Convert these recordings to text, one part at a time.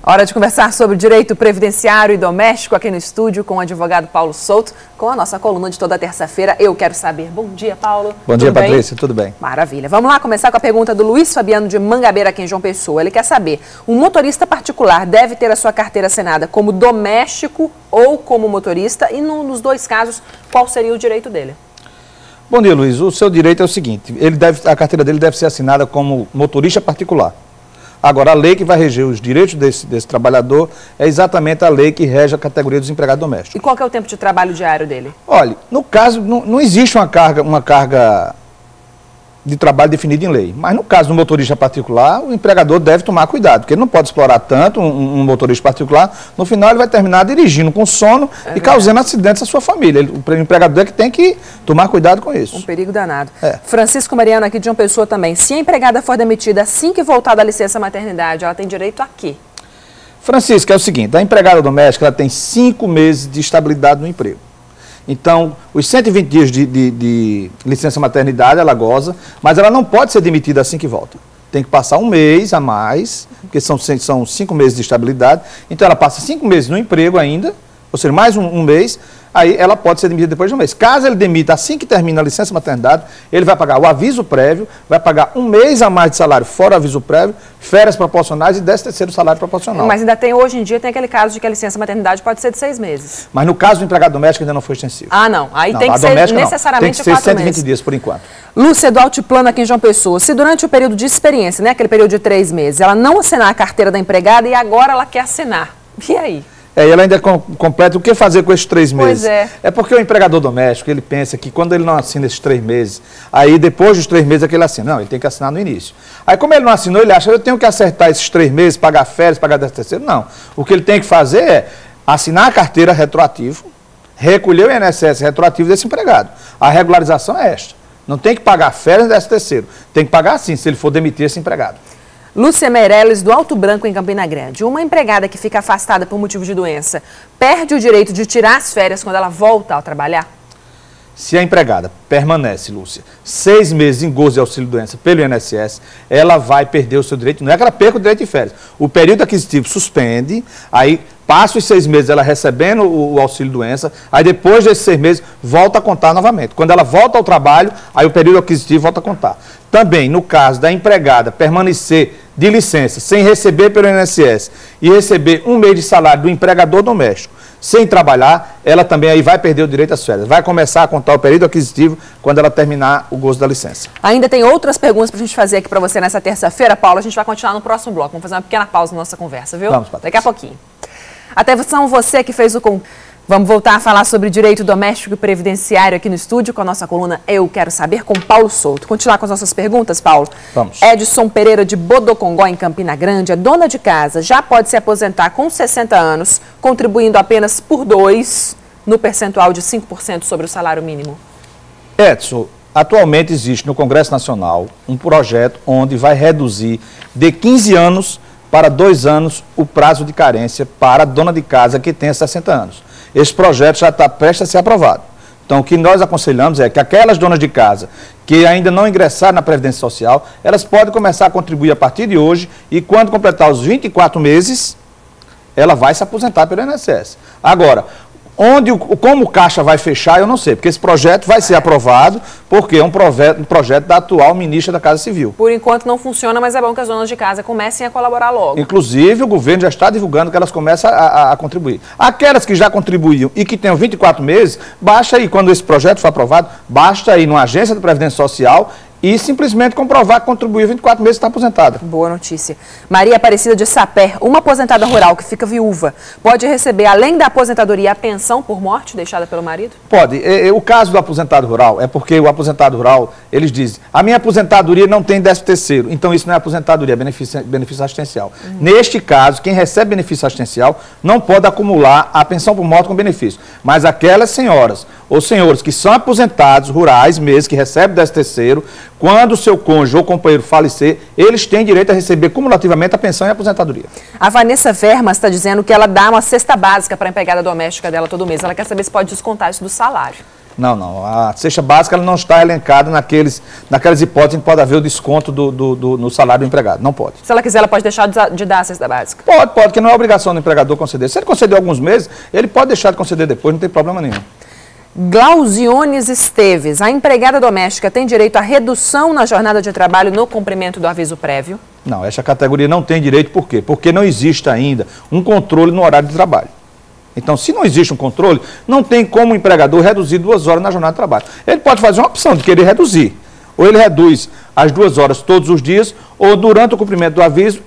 Hora de conversar sobre direito previdenciário e doméstico aqui no estúdio com o advogado Paulo Souto, com a nossa coluna de toda terça-feira. Eu Quero Saber. Bom dia, Paulo. Bom dia, Patrícia. Tudo bem? Maravilha. Vamos lá começar com a pergunta do Luiz Fabiano de Mangabeira, aqui em João Pessoa. Ele quer saber, um motorista particular deve ter a sua carteira assinada como doméstico ou como motorista? E nos dois casos, qual seria o direito dele? Bom dia, Luiz. O seu direito é o seguinte, a carteira dele deve ser assinada como motorista particular. Agora, a lei que vai reger os direitos desse trabalhador é exatamente a lei que rege a categoria dos empregados domésticos. E qual que é o tempo de trabalho diário dele? Olha, no caso, não existe uma carga de trabalho definida em lei. Mas no caso do motorista particular, o empregador deve tomar cuidado, porque ele não pode explorar tanto um motorista particular. No final, ele vai terminar dirigindo com sono e causando acidentes à sua família. O empregador é que tem que tomar cuidado com isso. Um perigo danado. Francisco Mariano, aqui de João Pessoa também. Se a empregada for demitida assim que voltar da licença maternidade, ela tem direito a quê? Francisco, é o seguinte, a empregada doméstica ela tem 5 meses de estabilidade no emprego. Então, os 120 dias de licença maternidade ela goza, mas ela não pode ser demitida assim que volta. Tem que passar um mês a mais, porque são 5 meses de estabilidade. Então, ela passa 5 meses no emprego ainda, ou seja, mais um mês, aí ela pode ser demitida depois de um mês. Caso ele demita assim que termina a licença maternidade, ele vai pagar o aviso prévio, vai pagar um mês a mais de salário fora o aviso prévio, férias proporcionais e 13º salário proporcional. Mas ainda tem, hoje em dia, tem aquele caso de que a licença maternidade pode ser de 6 meses. Mas no caso do empregado doméstico ainda não foi extensivo. Ah, não. Aí tem que ser necessariamente 4 meses. Tem que ser 120 dias por enquanto. Lúcia, do Altiplano, aqui em João Pessoa. Se durante o período de experiência, né, aquele período de 3 meses, ela não assinar a carteira da empregada e agora ela quer assinar, e aí? E ela ainda completa o que fazer com esses 3 meses. Pois é. É porque o empregador doméstico, ele pensa que quando ele não assina esses 3 meses, aí depois dos 3 meses é que ele assina. Não, ele tem que assinar no início. Aí como ele não assinou, ele acha que eu tenho que acertar esses 3 meses, pagar férias, pagar 13º. Não. O que ele tem que fazer é assinar a carteira retroativo, recolher o INSS retroativo desse empregado. A regularização é esta. Não tem que pagar férias e 13º. Tem que pagar sim, se ele for demitir esse empregado. Lúcia Meirelles, do Alto Branco, em Campina Grande. Uma empregada que fica afastada por motivo de doença perde o direito de tirar as férias quando ela volta a trabalhar? Se a empregada permanece, Lúcia, 6 meses em gozo de auxílio-doença pelo INSS, ela vai perder o seu direito. Não é que ela perca o direito de férias. O período aquisitivo suspende, aí passa os 6 meses ela recebendo o auxílio-doença, aí depois desses 6 meses volta a contar novamente. Quando ela volta ao trabalho, aí o período aquisitivo volta a contar. Também, no caso da empregada permanecer de licença sem receber pelo INSS e receber 1 mês de salário do empregador doméstico sem trabalhar, ela também aí vai perder o direito às férias. Vai começar a contar o período aquisitivo quando ela terminar o gozo da licença. Ainda tem outras perguntas para a gente fazer aqui para você nessa terça-feira, Paulo. A gente vai continuar no próximo bloco. Vamos fazer uma pequena pausa na nossa conversa, viu? Vamos, Patrícia. Daqui a pouquinho. Atenção, você que fez o... Vamos voltar a falar sobre direito doméstico e previdenciário aqui no estúdio com a nossa coluna Eu Quero Saber com Paulo Souto. Continuar com as nossas perguntas, Paulo? Vamos. Edson Pereira de Bodocongó, em Campina Grande, é dona de casa, já pode se aposentar com 60 anos, contribuindo apenas por 2 no percentual de 5% sobre o salário mínimo. Edson, atualmente existe no Congresso Nacional um projeto onde vai reduzir de 15 anos para 2 anos o prazo de carência para a dona de casa que tenha 60 anos. Esse projeto já está prestes a ser aprovado. Então, o que nós aconselhamos é que aquelas donas de casa que ainda não ingressaram na Previdência Social, elas podem começar a contribuir a partir de hoje e quando completar os 24 meses, ela vai se aposentar pelo INSS. Agora, como o Caixa vai fechar, eu não sei, porque esse projeto vai ser aprovado, porque é um projeto da atual ministra da Casa Civil. Por enquanto não funciona, mas é bom que as donas de casa comecem a colaborar logo. Inclusive, o governo já está divulgando que elas começam a contribuir. Aquelas que já contribuíam e que tenham 24 meses, basta aí, quando esse projeto for aprovado, basta ir numa agência de Previdência Social e simplesmente comprovar que contribuiu 24 meses e está aposentada. Boa notícia. Maria Aparecida de Sapé, uma aposentada rural que fica viúva, pode receber, além da aposentadoria, a pensão por morte deixada pelo marido? Pode. O caso do aposentado rural é porque o aposentado rural, eles dizem, a minha aposentadoria não tem 13º, então isso não é aposentadoria, é benefício assistencial. Neste caso, quem recebe benefício assistencial não pode acumular a pensão por morte com benefício. Mas aquelas senhoras ou senhores que são aposentados rurais mesmo, que recebem 13º, quando o seu cônjuge ou companheiro falecer, eles têm direito a receber cumulativamente a pensão e a aposentadoria. A Vanessa Vermas está dizendo que ela dá uma cesta básica para a empregada doméstica dela todo mês. Ela quer saber se pode descontar isso do salário. Não, não. A cesta básica ela não está elencada naquelas hipóteses que pode haver o desconto no salário do empregado. Não pode. Se ela quiser, ela pode deixar de dar a cesta básica? Pode, porque não é obrigação do empregador conceder. Se ele conceder alguns meses, ele pode deixar de conceder depois, não tem problema nenhum. Glauziones Esteves, a empregada doméstica tem direito à redução na jornada de trabalho no cumprimento do aviso prévio? Não, essa categoria não tem direito, por quê? Porque não existe ainda um controle no horário de trabalho. Então, se não existe um controle, não tem como o empregador reduzir 2 horas na jornada de trabalho. Ele pode fazer uma opção de querer reduzir. Ou ele reduz as 2 horas todos os dias, ou durante o cumprimento do aviso,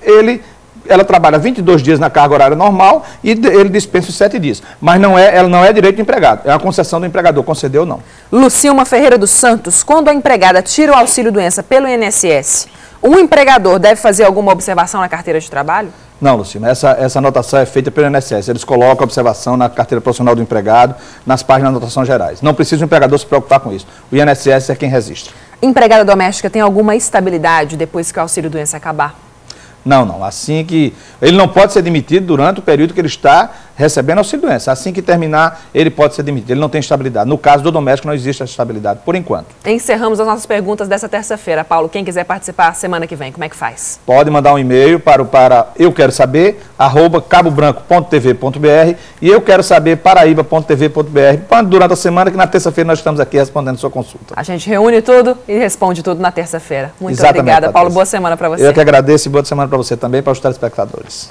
ela trabalha 22 dias na carga horária normal e ele dispensa os 7 dias. Mas ela não é direito do empregado, é uma concessão do empregador, concedeu ou não. Lucilma Ferreira dos Santos, quando a empregada tira o auxílio-doença pelo INSS, o empregador deve fazer alguma observação na carteira de trabalho? Não, Lucilma, essa anotação é feita pelo INSS. Eles colocam a observação na carteira profissional do empregado, nas páginas de anotação gerais. Não precisa o empregador se preocupar com isso. O INSS é quem registra. Empregada doméstica tem alguma estabilidade depois que o auxílio-doença acabar? Não, não. Assim que... Ele não pode ser demitido durante o período que ele está recebendo auxílio-doença. Assim que terminar, ele pode ser demitido. Ele não tem estabilidade. No caso do doméstico, não existe essa estabilidade, por enquanto. Encerramos as nossas perguntas dessa terça-feira. Paulo, quem quiser participar semana que vem, como é que faz? Pode mandar um e-mail para euquerosaber@cabobranco.tv.br e euquerosaber@paraíba.tv.br. Durante a semana, que na terça-feira nós estamos aqui respondendo sua consulta. A gente reúne tudo e responde tudo na terça-feira. Muito Exatamente, obrigada, Patrícia. Paulo. Boa semana para você. Eu que agradeço e boa semana para você também, para os telespectadores.